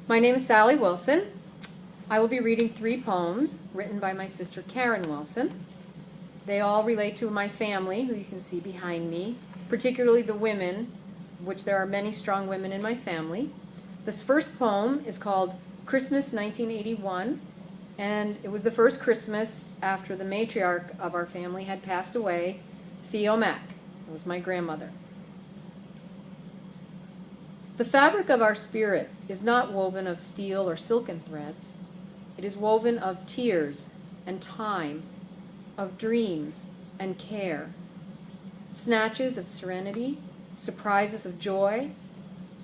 My name is Sally Wilson. I will be reading 3 poems written by my sister Karen Wilson. They all relate to my family, who you can see behind me, particularly the women, which there are many strong women in my family. This first poem is called Christmas 1981, and it was the first Christmas after the matriarch of our family had passed away, Theo Mack. That was my grandmother. The fabric of our spirit is not woven of steel or silken threads. It is woven of tears and time, of dreams and care, snatches of serenity, surprises of joy,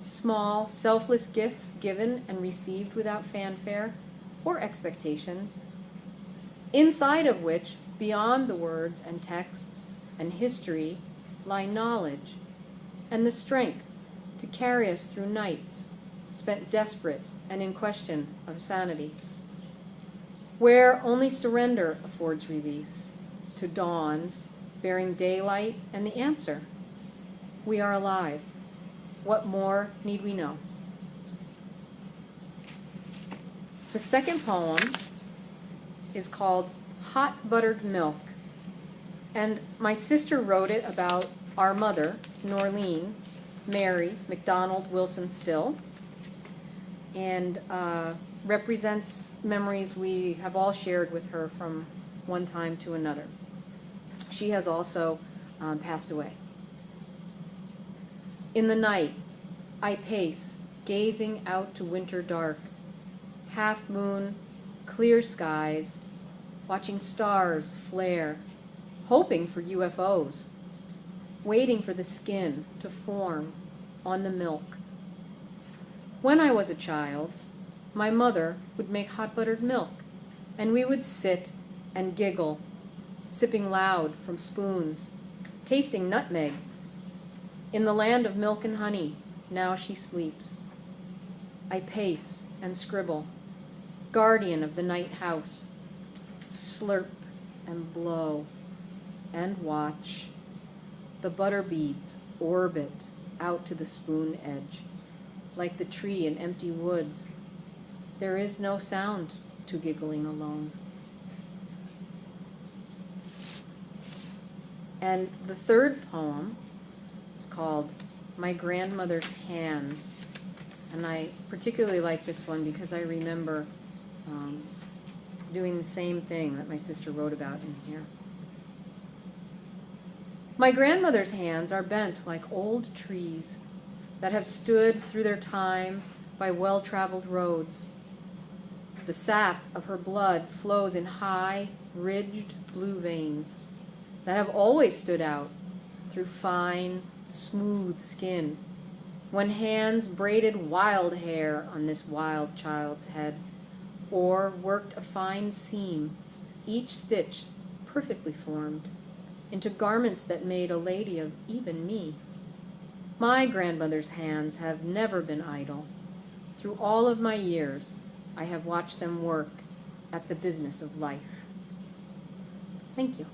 small, selfless gifts given and received without fanfare or expectations, inside of which, beyond the words and texts and history, lie knowledge and the strength to carry us through nights spent desperate and in question of sanity, where only surrender affords release to dawns bearing daylight and the answer, we are alive. What more need we know? The second poem is called Hot Buttered Milk, and my sister wrote it about our mother, Norlene Mary McDonald Wilson Still, and represents memories we have all shared with her from one time to another. She has also passed away. In the night, I pace, gazing out to winter dark, half moon, clear skies, watching stars flare, hoping for UFOs, waiting for the skin to form on the milk. When I was a child, my mother would make hot buttered milk, and we would sit and giggle, sipping loud from spoons, tasting nutmeg. In the land of milk and honey, now she sleeps. I pace and scribble, guardian of the night house, slurp and blow and watch. The butter beads orbit out to the spoon edge, like the tree in empty woods. There is no sound to giggling alone. And the third poem is called My Grandmother's Hands. And I particularly like this one because I remember doing the same thing that my sister wrote about in here. My grandmother's hands are bent like old trees that have stood through their time by well-traveled roads. The sap of her blood flows in high, ridged blue veins that have always stood out through fine, smooth skin, when hands braided wild hair on this wild child's head, or worked a fine seam, each stitch perfectly formed, into garments that made a lady of even me. My grandmother's hands have never been idle. Through all of my years, I have watched them work at the business of life. Thank you.